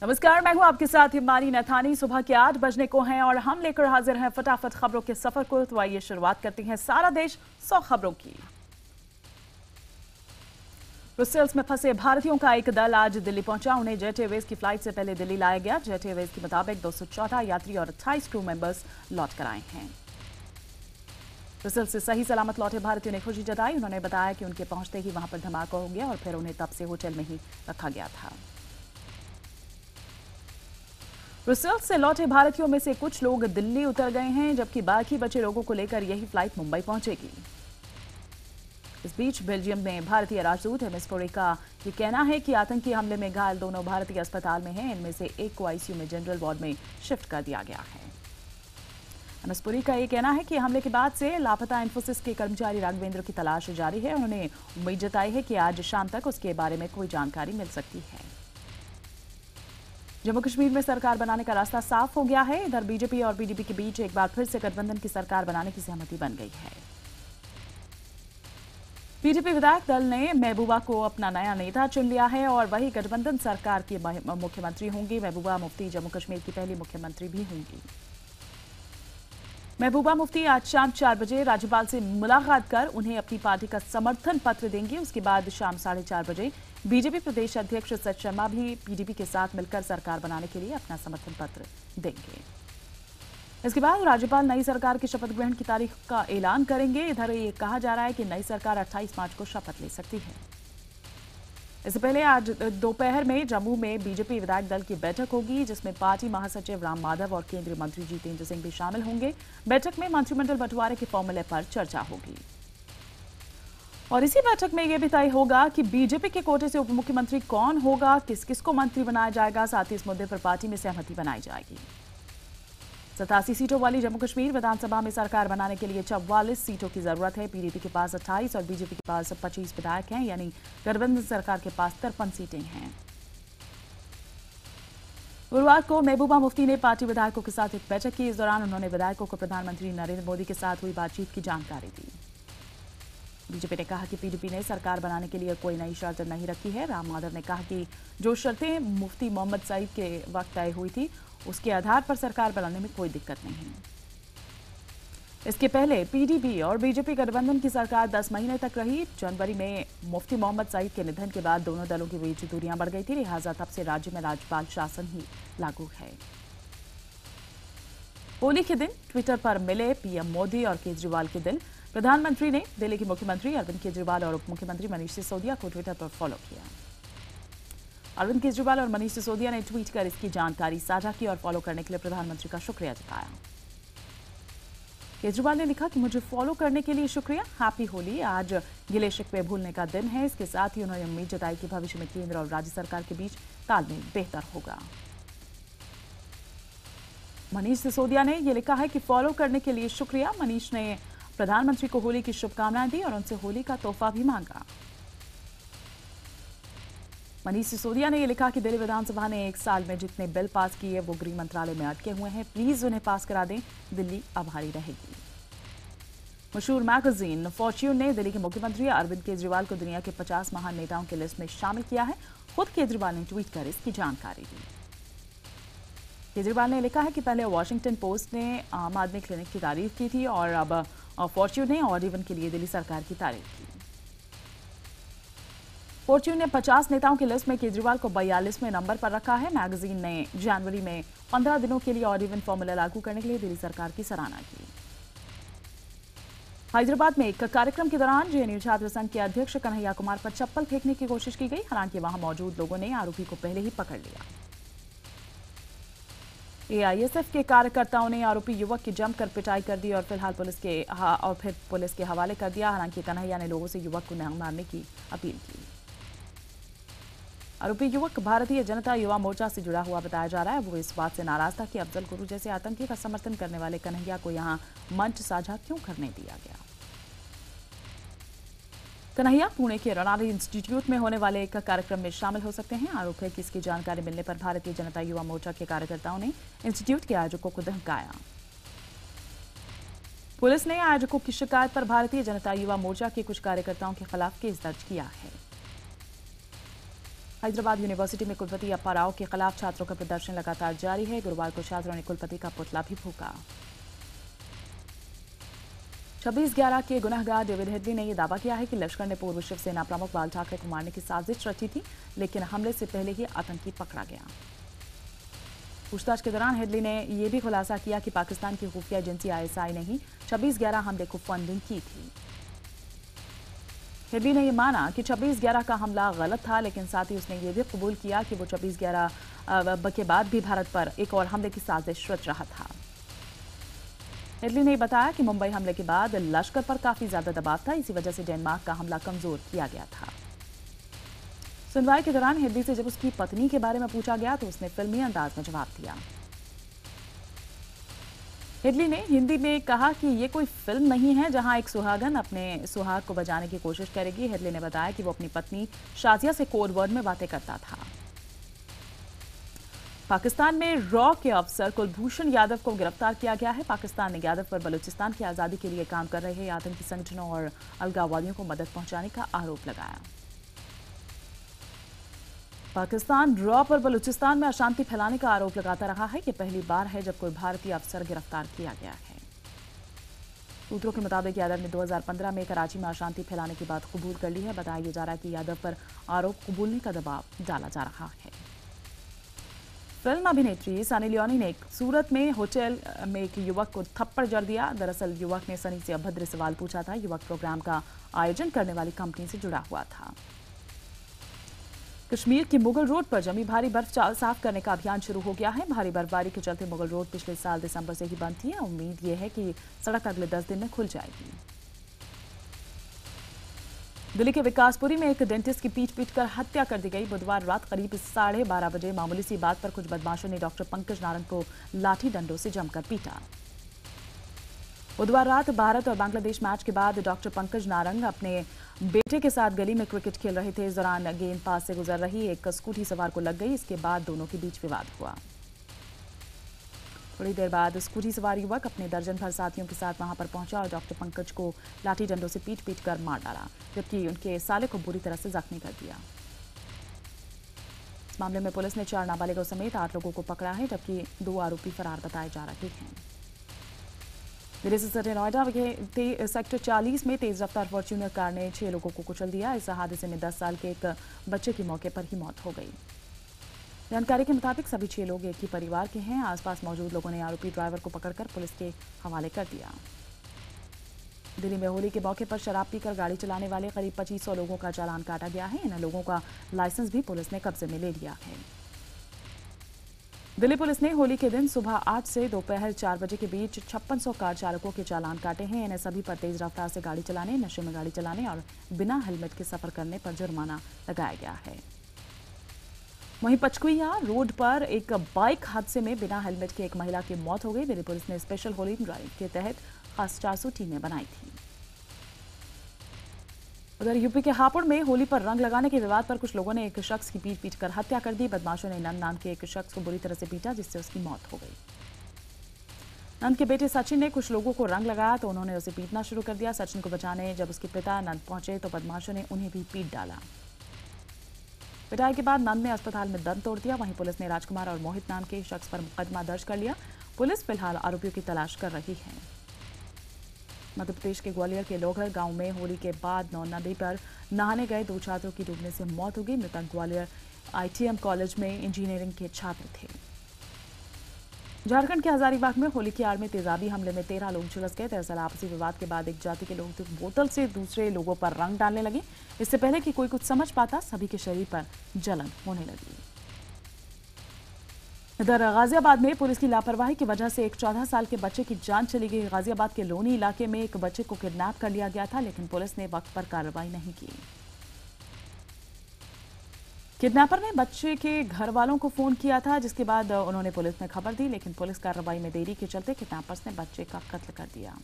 नमस्कार, मैं हूं आपके साथ हिमानी नथानी। सुबह के 8 बजने को हैं और हम लेकर हाजिर हैं फटाफट खबरों के सफर को। तो आइए शुरुआत करते हैं सारा देश 100 खबरों की। ब्रुसेल्स में फंसे भारतीयों का एक दल आज दिल्ली पहुंचा। उन्हें जेट एयरवेज की फ्लाइट से पहले दिल्ली लाया गया। जेट एयरवेज के मुताबिक 214 यात्री और 28 क्रू मेंबर्स लौट कर आए हैं। ब्रुसेल्स से सही सलामत लौटे भारतीयों ने खुशी जताई। उन्होंने बताया कि उनके पहुंचते ही वहां पर धमाका हो गया और फिर उन्हें तब से होटल में ही रखा गया था। ब्रुसेल्स से लौटे भारतीयों में से कुछ लोग दिल्ली उतर गए हैं, जबकि बाकी बचे लोगों को लेकर यही फ्लाइट मुंबई पहुंचेगी। इस बीच बेल्जियम में भारतीय राजदूत एमएस पुरी का ये कहना है कि आतंकी हमले में घायल दोनों भारतीय अस्पताल में हैं। इनमें से एक को आईसीयू में जनरल वार्ड में शिफ्ट कर दिया गया है। एमएस पुरी का ये कहना है कि हमले के बाद से लापता इंफोसिस के कर्मचारी राघवेंद्र की तलाश जारी है। उन्होंने उम्मीद जताई है कि आज शाम तक उसके बारे में कोई जानकारी मिल सकती है। जम्मू कश्मीर में सरकार बनाने का रास्ता साफ हो गया है। इधर बीजेपी और पीडीपी के बीच एक बार फिर से गठबंधन की सरकार बनाने की सहमति बन गई है। पीडीपी विधायक दल ने महबूबा को अपना नया नेता चुन लिया है और वही गठबंधन सरकार की मुख्यमंत्री होंगी। महबूबा मुफ्ती जम्मू कश्मीर की पहली मुख्यमंत्री भी होंगी। महबूबा मुफ्ती आज शाम 4 बजे राज्यपाल से मुलाकात कर उन्हें अपनी पार्टी का समर्थन पत्र देंगी। उसके बाद शाम 4:30 बजे बीजेपी प्रदेश अध्यक्ष सच शर्मा भी पीडीपी के साथ मिलकर सरकार बनाने के लिए अपना समर्थन पत्र देंगे। इसके बाद राज्यपाल नई सरकार की शपथ ग्रहण की तारीख का ऐलान करेंगे। इधर ये कहा जा रहा है कि नई सरकार 28 मार्च को शपथ ले सकती है। इससे पहले आज दोपहर में जम्मू में बीजेपी विधायक दल की बैठक होगी, जिसमें पार्टी महासचिव राम माधव और केंद्रीय मंत्री जितेंद्र सिंह भी शामिल होंगे। बैठक में मंत्रिमंडल बंटवारे के फॉर्मूले पर चर्चा होगी और इसी बैठक में यह भी तय होगा कि बीजेपी के कोटे से उप मुख्यमंत्री कौन होगा, किस किस को मंत्री बनाया जाएगा। साथ ही इस मुद्दे पर पार्टी में सहमति बनाई जाएगी। 87 सीटों वाली जम्मू कश्मीर विधानसभा में सरकार बनाने के लिए 44 सीटों की जरूरत है। पीडीपी के पास 28 और बीजेपी के पास 25 विधायक हैं, यानी गठबंधन सरकार के पास 53 सीटें हैं। गुरुवार को महबूबा मुफ्ती ने पार्टी विधायकों के साथ एक बैठक की। इस दौरान उन्होंने विधायकों को प्रधानमंत्री नरेंद्र मोदी के साथ हुई बातचीत की जानकारी दी। बीजेपी ने कहा कि पीडीपी ने सरकार बनाने के लिए कोई नई शर्त नहीं रखी है। राम माधव ने कहा कि जो शर्तें मुफ्ती मोहम्मद सईद के वक्त तय हुई थी, उसके आधार पर सरकार बनाने में कोई दिक्कत नहीं है। इसके पहले पीडीपी और बीजेपी गठबंधन की सरकार 10 महीने तक रही। जनवरी में मुफ्ती मोहम्मद सईद के निधन के बाद दोनों दलों के बीच दूरियां बढ़ गई थी, लिहाजा तब से राज्य में राज्यपाल शासन ही लागू है। होली के दिन ट्विटर पर मिले पीएम मोदी और केजरीवाल के दिल। प्रधानमंत्री ने दिल्ली के मुख्यमंत्री अरविंद केजरीवाल और उप मुख्यमंत्री मनीष सिसोदिया को ट्विटर पर फॉलो किया। अरविंद केजरीवाल और मनीष सिसोदिया ने ट्वीट कर इसकी जानकारी साझा की और फॉलो करने के लिए प्रधानमंत्री का शुक्रिया जताया। केजरीवाल ने लिखा कि मुझे फॉलो करने के लिए शुक्रिया, हैप्पी होली। आज गिले शिकवे भूलने का दिन है। इसके साथ ही उन्होंने उम्मीद जताई कि भविष्य में केंद्र और राज्य सरकार के बीच तालमेल बेहतर होगा। मनीष सिसोदिया ने यह लिखा है कि फॉलो करने के लिए शुक्रिया। मनीष ने प्रधानमंत्री को होली की शुभकामनाएं दी और उनसे होली का तोहफा भी मांगा। मनीष सिसोदिया ने यह लिखा कि दिल्ली विधानसभा ने 1 साल में जितने बिल पास किए वो गृह मंत्रालय में अटके हुए हैं, प्लीज उन्हें पास करा दें, दिल्ली आभारी रहेगी। मशहूर मैगजीन फॉर्च्यून ने दिल्ली के मुख्यमंत्री अरविंद केजरीवाल को दुनिया के 50 महान नेताओं की लिस्ट में शामिल किया है। खुद केजरीवाल ने ट्वीट कर इसकी जानकारी दी। केजरीवाल ने लिखा है कि पहले वॉशिंगटन पोस्ट ने आम आदमी क्लिनिक की तारीफ की थी और अब फॉर्च्यून ने ऑड इवन के लिए दिल्ली सरकार की तारीफ की। फॉर्च्यून ने 50 नेताओं की लिस्ट में केजरीवाल को 42वें नंबर पर रखा है। मैगजीन ने जनवरी में 15 दिनों के लिए ऑड इवन फॉर्मूला लागू करने के लिए दिल्ली सरकार की सराहना की। हैदराबाद में एक कार्यक्रम के दौरान जेएनयू छात्र संघ के अध्यक्ष कन्हैया कुमार पर चप्पल फेंकने की कोशिश की गई। हालांकि वहां मौजूद लोगों ने आरोपी को पहले ही पकड़ लिया। एआईएसएफ के कार्यकर्ताओं ने आरोपी युवक की जमकर पिटाई कर दी और फिलहाल पुलिस के हवाले कर दिया। हालांकि कन्हैया ने लोगों से युवक को न मारने की अपील की। आरोपी युवक भारतीय जनता युवा मोर्चा से जुड़ा हुआ बताया जा रहा है। वो इस बात से नाराज था कि अफजल गुरु जैसे आतंकी का समर्थन करने वाले कन्हैया को यहां मंच साझा क्यों करने दिया गया। कन्हैया पुणे के रनाली इंस्टीट्यूट में होने वाले एक कार्यक्रम में शामिल हो सकते हैं। आरोप है कि इसकी जानकारी मिलने पर भारतीय जनता युवा मोर्चा के कार्यकर्ताओं ने इंस्टीट्यूट के आयोजकों को धमकाया। पुलिस ने आयोजकों की शिकायत पर भारतीय जनता युवा मोर्चा के कुछ कार्यकर्ताओं के खिलाफ केस दर्ज किया है। हैदराबाद यूनिवर्सिटी में कुलपति अप्पा राव के खिलाफ छात्रों का प्रदर्शन लगातार जारी है। गुरुवार को छात्रों ने कुलपति का पुतला भी फूंका। 26/11 के गुनहगार डेविड हेडली ने यह दावा किया है कि लश्कर ने पूर्व शिवसेना प्रमुख बाल ठाकरे को मारने की साजिश रची थी, लेकिन हमले से पहले ही आतंकी पकड़ा गया। पूछताछ के दौरान हेडली ने यह भी खुलासा किया कि पाकिस्तान की खुफिया एजेंसी ISI ने ही 26/11 हमले को फंडिंग की थी। हेडली ने यह माना कि 26/11 का हमला गलत था, लेकिन साथ ही उसने यह भी कबूल किया कि वो 26/11 के बाद भी भारत पर एक और हमले की साजिश रच रहा था। हेडली ने बताया कि मुंबई हमले के बाद लश्कर पर काफी ज्यादा दबाव था, इसी वजह से डेनमार्क का हमला कमजोर किया गया था। सुनवाई के दौरान हेडली से जब उसकी पत्नी के बारे में पूछा गया तो उसने फिल्मी अंदाज में जवाब दिया। हेडली ने हिंदी में कहा कि ये कोई फिल्म नहीं है जहां एक सुहागन अपने सुहाग को बचाने की कोशिश करेगी। हेडली ने बताया कि वो अपनी पत्नी शाजिया से कोड वर्ड में बातें करता था। पाकिस्तान में रॉ के अफसर कुलभूषण यादव को गिरफ्तार किया गया है। पाकिस्तान ने यादव पर बलूचिस्तान की आजादी के लिए काम कर रहे आतंकी संगठनों और अलगाववादियों को मदद पहुंचाने का आरोप लगाया। पाकिस्तान रॉ पर बलूचिस्तान में अशांति फैलाने का आरोप लगाता रहा है। यह पहली बार है जब कोई भारतीय अफसर गिरफ्तार किया गया है। सूत्रों के मुताबिक यादव ने 2015 में कराची में अशांति फैलाने की बात कबूल कर ली है। बताया जा रहा है कि यादव पर आरोप कबूलने का दबाव डाला जा रहा है। फिल्म अभिनेत्री सनी लियोनी ने सूरत में होटल में एक युवक को थप्पड़ जड़ दिया। दरअसल युवक ने सनी से अभद्र सवाल पूछा था। युवक प्रोग्राम का आयोजन करने वाली कंपनी से जुड़ा हुआ था। कश्मीर की मुगल रोड पर जमी भारी बर्फ साफ करने का अभियान शुरू हो गया है। भारी बर्फबारी के चलते मुगल रोड पिछले साल दिसंबर से ही बंद थी। उम्मीद यह है कि सड़क अगले 10 दिन में खुल जाएगी। दिल्ली के विकासपुरी में एक डेंटिस्ट की पीट कर हत्या कर दी गई। बुधवार रात करीब 12:30 बजे मामूली सी बात पर कुछ बदमाशों ने डॉक्टर पंकज नारंग को लाठी डंडों से जमकर पीटा। बुधवार रात भारत और बांग्लादेश मैच के बाद डॉक्टर पंकज नारंग अपने बेटे के साथ गली में क्रिकेट खेल रहे थे। इस दौरान गेंद पास से गुजर रही एक स्कूटी सवार को लग गई। इसके बाद दोनों के बीच विवाद हुआ। थोड़ी देर बाद स्कूटी सवार युवक अपने दर्जन भर साथियों के साथ वहां पर पहुंचा और डॉक्टर पंकज को लाठी डंडों से पीट कर मार डाला, जबकि उनके साले को बुरी तरह से जख्मी कर दिया। इस मामले में पुलिस ने 4 नाबालिगों समेत 8 लोगों को पकड़ा है, जबकि 2 आरोपी फरार बताए जा रहे हैं। दिल्ली से सटे नोएडा के सेक्टर 40 में तेज रफ्तार फॉर्च्यूनर कार ने 6 लोगों को कुचल दिया। इस हादसे में 10 साल के एक बच्चे की मौके पर ही मौत हो गई। जानकारी के मुताबिक सभी 6 लोग एक ही परिवार के हैं। आसपास मौजूद लोगों ने आरोपी ड्राइवर को पकड़कर पुलिस के हवाले कर दिया। दिल्ली में होली के मौके पर शराब पीकर गाड़ी चलाने वाले करीब 2500 लोगों का चालान काटा गया है। इन लोगों का लाइसेंस भी पुलिस ने कब्जे में ले लिया है। दिल्ली पुलिस ने होली के दिन सुबह 8 से दोपहर 4 बजे के बीच 5600 कार चालकों के चालान काटे हैं। इन्हें सभी पर तेज रफ्तार से गाड़ी चलाने, नशे में गाड़ी चलाने और बिना हेलमेट के सफर करने पर जुर्माना लगाया गया है। वहीं पंचकुइया रोड पर एक बाइक हादसे में बिना हेलमेट के एक महिला की मौत हो गई। दिल्ली पुलिस ने स्पेशल होली ड्राइव के तहत खास 400 टीमें बनाई थी। उधर यूपी के हापुड़ में होली पर रंग लगाने के विवाद पर कुछ लोगों ने एक शख्स की पीट कर हत्या कर दी। बदमाशों ने नंद नाम के एक शख्स को बुरी तरह से पीटा, जिससे उसकी मौत हो गई। नंद के बेटे सचिन ने कुछ लोगों को रंग लगाया तो उन्होंने उसे पीटना शुरू कर दिया। सचिन को बचाने जब उसके पिता नंद पहुंचे तो बदमाशों ने उन्हें भी पीट डाला। पिटाई के बाद नंद ने अस्पताल में दम तोड़ दिया। वहीं पुलिस ने राजकुमार और मोहित नाम के शख्स पर मुकदमा दर्ज कर लिया। पुलिस फिलहाल आरोपियों की तलाश कर रही है। मध्य प्रदेश के ग्वालियर के लोघर गांव में होली के बाद नौ नदी पर नहाने गए 2 छात्रों की डूबने से मौत हो गई। मृतक ग्वालियर ITM कॉलेज में इंजीनियरिंग के छात्र थे। झारखंड के हजारीबाग में होली की आड़ में तेजाबी हमले में 13 लोग झुलस गए। दरअसल आपसी विवाद के बाद एक जाति के लोग बोतल से दूसरे लोगों पर रंग डालने लगे। इससे पहले कि कोई कुछ समझ पाता, सभी के शरीर पर जलन होने लगी। इधर गाजियाबाद में पुलिस की लापरवाही की वजह से एक 14 साल के बच्चे की जान चली गई। गाजियाबाद के लोनी इलाके में एक बच्चे को किडनैप कर लिया गया था, लेकिन पुलिस ने वक्त पर कार्रवाई नहीं की। किडनैपर ने बच्चे के घर वालों को फोन किया था, जिसके बाद उन्होंने पुलिस में खबर दी, लेकिन पुलिस कार्रवाई में देरी के चलते किडनैपर्स ने बच्चे का कत्ल कर दिया।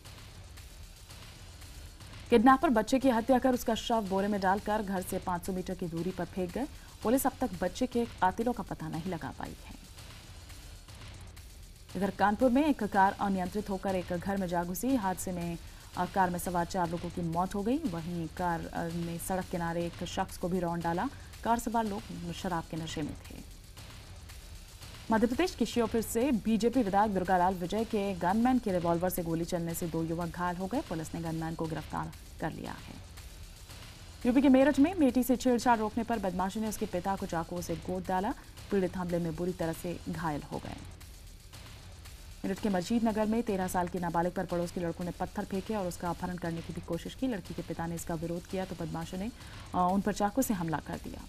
किडनैपर बच्चे की हत्या कर उसका शव बोरे में डालकर घर से 500 मीटर की दूरी पर फेंक गए। पुलिस अब तक बच्चे के कातिलों का पता नहीं लगा पाई है। इधर कानपुर में एक कार अनियंत्रित होकर एक घर में जा घुसी। हादसे में कार में सवार 4 लोगों की मौत हो गई। वहीं कार ने सड़क किनारे एक शख्स को भी रौंद डाला। कार सवार लोग शराब के नशे में थे। मध्य प्रदेश के श्योपुर से बीजेपी विधायक दुर्गालाल विजय के गनमैन के रिवॉल्वर से गोली चलने से 2 युवक घायल हो गए। पुलिस ने गनमैन को गिरफ्तार कर लिया है। यूपी के मेरठ में बेटी से छेड़छाड़ रोकने पर बदमाशी ने उसके पिता को चाकू से गोद डाला। पीड़ित हमले में बुरी तरह से घायल हो गए। मेरठ के मस्जिद नगर में 13 साल की नाबालिग पर पड़ोस के लड़कों ने पत्थर फेंके और उसका अपहरण करने की भी कोशिश की। लड़की के पिता ने इसका विरोध किया तो बदमाशों ने उन पर चाकू से हमला कर दिया।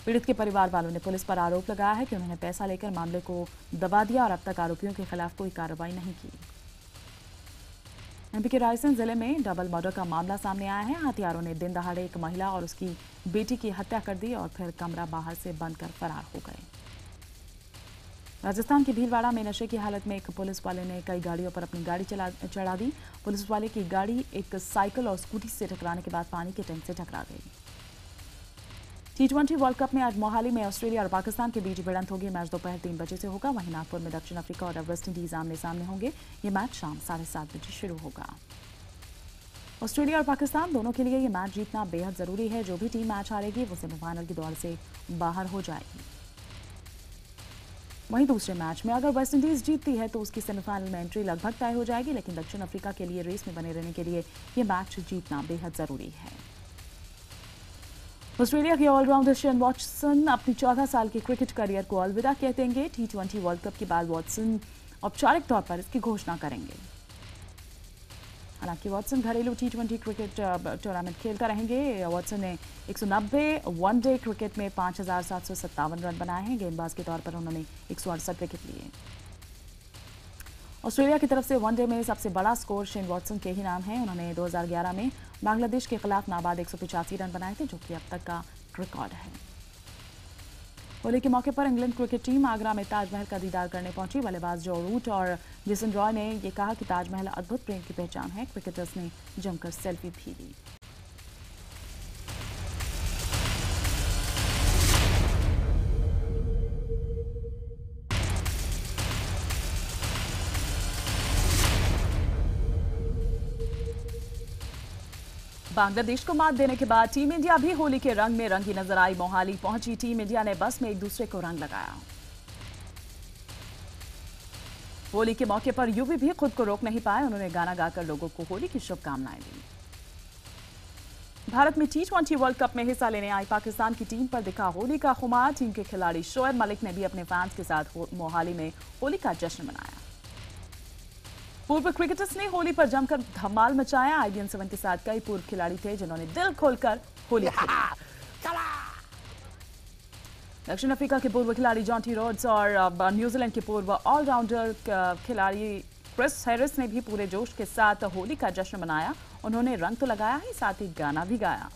पीड़ित के परिवार वालों ने पुलिस पर आरोप लगाया है कि उन्होंने पैसा लेकर मामले को दबा दिया और अब तक आरोपियों के खिलाफ कोई कार्रवाई नहीं की। एमपी के रायसेन जिले में डबल मर्डर का मामला सामने आया है। हत्यारों ने दिन दहाड़े एक महिला और उसकी बेटी की हत्या कर दी और फिर कमरा बाहर से बंद कर फरार हो गए। राजस्थान के भीलवाड़ा में नशे की हालत में एक पुलिस वाले ने कई गाड़ियों पर अपनी गाड़ी चढ़ा दी। पुलिस वाले की गाड़ी एक साइकिल और स्कूटी से टकराने के बाद पानी के टैंक से टकरा गई। T20 वर्ल्ड कप में आज मोहाली में ऑस्ट्रेलिया और पाकिस्तान के बीच भिड़ंत होगी। मैच दोपहर 3 बजे से होगा। वहीं नागपुर में दक्षिण अफ्रीका और वेस्ट इंडीज आमने सामने होंगे। ये मैच शाम 7:30 बजे शुरू होगा। ऑस्ट्रेलिया और पाकिस्तान दोनों के लिए ये मैच जीतना बेहद जरूरी है। जो भी टीम मैच हारेगी वो सेमीफाइनल की दौड़ से बाहर हो जाएगी। वहीं दूसरे मैच में अगर वेस्ट इंडीज जीतती है तो उसकी सेमीफाइनल में एंट्री लगभग तय हो जाएगी। लेकिन दक्षिण अफ्रीका के लिए रेस में बने रहने के लिए ये मैच जीतना बेहद जरूरी है। ऑस्ट्रेलिया के ऑलराउंडर शेन वॉटसन अपनी 14 साल के क्रिकेट करियर को अलविदा कह देंगे। T20 वर्ल्ड कप के बाद वॉटसन औपचारिक तौर पर इसकी घोषणा करेंगे। हालांकि वॉटसन घरेलू T20 क्रिकेट टूर्नामेंट खेलता रहेंगे। वॉटसन ने 190 वनडे क्रिकेट में 5,757 रन बनाए हैं। गेंदबाज के तौर पर उन्होंने 168 विकेट लिए। ऑस्ट्रेलिया की तरफ से वनडे में सबसे बड़ा स्कोर शेन वॉटसन के ही नाम है। उन्होंने 2011 में बांग्लादेश के खिलाफ नाबाद 185 रन बनाए थे, जो कि अब तक का रिकॉर्ड है। होली के मौके पर इंग्लैंड क्रिकेट टीम आगरा में ताजमहल का दीदार करने पहुंची। बल्लेबाज जो रूट और जेसन रॉय ने यह कहा कि ताजमहल अद्भुत प्रेम की पहचान है। क्रिकेटर्स ने जमकर सेल्फी भी ली। बांग्लादेश को मात देने के बाद टीम इंडिया भी होली के रंग में रंगी नजर आई। मोहाली पहुंची टीम इंडिया ने बस में एक दूसरे को रंग लगाया। होली के मौके पर युवी भी खुद को रोक नहीं पाए। उन्होंने गाना गाकर लोगों को होली की शुभकामनाएं दी। भारत में T20 वर्ल्ड कप में हिस्सा लेने आई पाकिस्तान की टीम पर दिखा होली का खुमार। टीम के खिलाड़ी शोएब मलिक ने भी अपने फैंस के साथ मोहाली में होली का जश्न मनाया। पूर्व क्रिकेटर्स ने होली पर जमकर धमाल मचाया। IBN 7 के साथ कई पूर्व खिलाड़ी थे जिन्होंने दिल खोलकर होली खेली। दक्षिण अफ्रीका के पूर्व खिलाड़ी जॉन्टी रोड्स और न्यूजीलैंड के पूर्व ऑलराउंडर खिलाड़ी क्रिस हैरिस ने भी पूरे जोश के साथ होली का जश्न मनाया। उन्होंने रंग तो लगाया ही, साथ ही गाना भी गाया।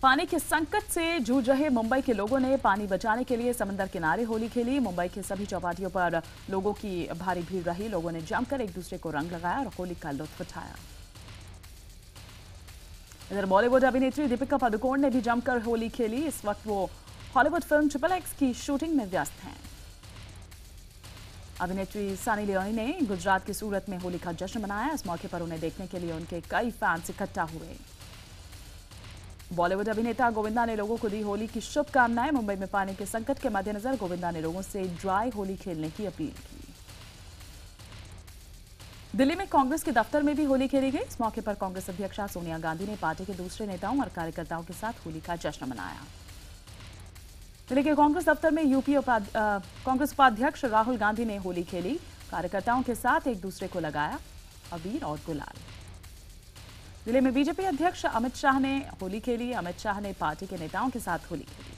पानी के संकट से जूझ रहे मुंबई के लोगों ने पानी बचाने के लिए समंदर किनारे होली खेली। मुंबई के सभी चौपाटियों पर लोगों की भारी भीड़ रही। लोगों ने जमकर एक दूसरे को रंग लगाया और होली का लुत्फ उठाया। इधर बॉलीवुड अभिनेत्री दीपिका पादुकोण ने भी जमकर होली खेली। इस वक्त वो हॉलीवुड फिल्म XXX की शूटिंग में व्यस्त हैं। अभिनेत्री सनी लियोनी ने गुजरात के सूरत में होली का जश्न मनाया। इस मौके पर उन्हें देखने के लिए उनके कई फैंस इकट्ठा हुए। बॉलीवुड अभिनेता गोविंदा ने लोगों को दी होली की शुभकामनाएं। मुंबई में पानी के संकट के मद्देनजर गोविंदा ने लोगों से ड्राई होली खेलने की अपील की। दिल्ली में कांग्रेस के दफ्तर में भी होली खेली गई। इस मौके पर कांग्रेस अध्यक्षा सोनिया गांधी ने पार्टी के दूसरे नेताओं और कार्यकर्ताओं के साथ होली का जश्न मनाया। दिल्ली के कांग्रेस दफ्तर में कांग्रेस उपाध्यक्ष राहुल गांधी ने होली खेली। कार्यकर्ताओं के साथ एक दूसरे को लगाया अबीर और गुलाल। जिले में बीजेपी अध्यक्ष अमित शाह ने होली खेली। अमित शाह ने पार्टी के नेताओं के साथ होली खेली।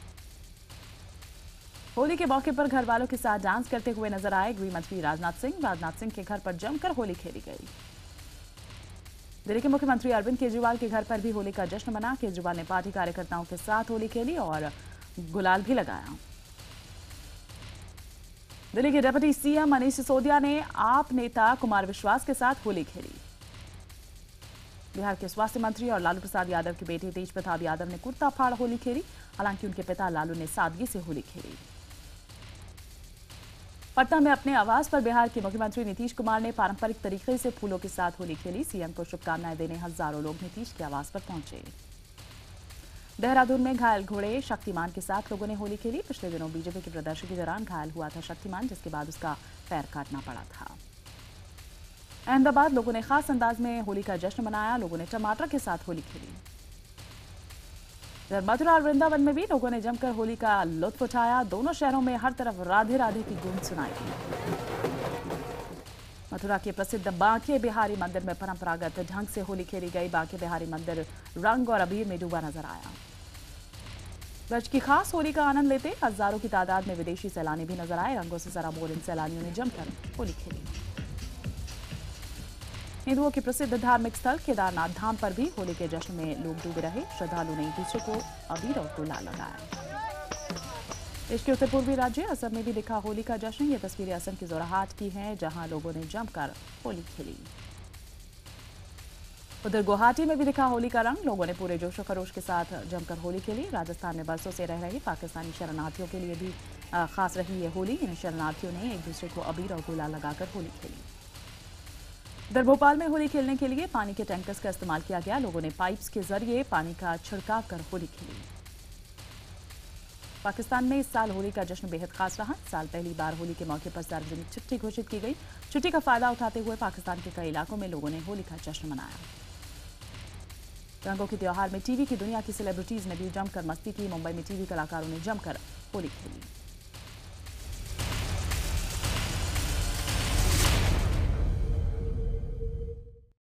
होली के मौके पर घर वालों के साथ डांस करते हुए नजर आए गृह मंत्री राजनाथ सिंह के घर पर जमकर होली खेली गई। दिल्ली के मुख्यमंत्री अरविंद केजरीवाल के घर पर भी होली का जश्न मना। केजरीवाल ने पार्टी कार्यकर्ताओं के साथ होली खेली और गुलाल भी लगाया। दिल्ली के डिप्टी CM मनीष सिसोदिया ने आप नेता कुमार विश्वास के साथ होली खेली। बिहार के स्वास्थ्य मंत्री और लालू प्रसाद यादव के बेटे तेज प्रताप यादव ने कुर्ता फाड़ होली खेली। हालांकि उनके पिता लालू ने सादगी से होली खेली। पटना में अपने आवास पर बिहार के मुख्यमंत्री नीतीश कुमार ने पारंपरिक तरीके से फूलों के साथ होली खेली। सीएम को शुभकामनाएं देने हजारों लोग नीतीश के आवास पर पहुंचे। देहरादून में घायल घोड़े शक्तिमान के साथ लोगों ने होली खेली। पिछले दिनों बीजेपी के प्रदर्शन के दौरान घायल हुआ था शक्तिमान, जिसके बाद उसका पैर काटना पड़ा था। अहमदाबाद लोगों ने खास अंदाज में होली का जश्न मनाया। लोगों ने टमाटर के साथ होली खेली। मथुरा और वृंदावन में भी लोगों ने जमकर होली का लुत्फ उठाया। दोनों शहरों में हर तरफ राधे राधे की गूंज सुनाई दी। मथुरा के प्रसिद्ध बांके बिहारी मंदिर में परंपरागत ढंग से होली खेली गई। बांके बिहारी मंदिर रंग और अबीर में डूबा नजर आया। ब्रज की खास होली का आनंद लेते हजारों की तादाद में विदेशी सैलानी भी नजर आए। रंगों से सराबोर इन सैलानियों ने जमकर होली खेली। हिंदुओं के प्रसिद्ध धार्मिक स्थल केदारनाथ धाम पर भी होली के जश्न में लोग डूबे रहे। श्रद्धालुओं ने एक दूसरे को अबीर और गुलाल लगाया। देश के उत्तर पूर्वी राज्य असम में भी दिखा होली का जश्न। ये तस्वीरें असम की जोराहाट की हैं, जहां लोगों ने जमकर होली खेली। उधर गुवाहाटी में भी दिखा होली का रंग। लोगों ने पूरे जोशो खरोश के साथ जमकर होली खेली। राजस्थान में बरसों से रह रहे पाकिस्तानी शरणार्थियों के लिए भी खास रही ये होली। इन शरणार्थियों ने एक दूसरे को अबीर और गुलाल लगाकर होली खेली। इधर भोपाल में होली खेलने के लिए पानी के टैंकर्स का इस्तेमाल किया गया। लोगों ने पाइप्स के जरिए पानी का छिड़काव कर होली खेली। पाकिस्तान में इस साल होली का जश्न बेहद खास रहा। इस साल पहली बार होली के मौके पर सार्वजनिक छुट्टी घोषित की गई। छुट्टी का फायदा उठाते हुए पाकिस्तान के कई इलाकों में लोगों ने होली का जश्न मनाया। रंगों के त्योहार में टीवी की दुनिया की सेलिब्रिटीज ने भी जमकर मस्ती की। मुंबई में टीवी कलाकारों ने जमकर होली खेली।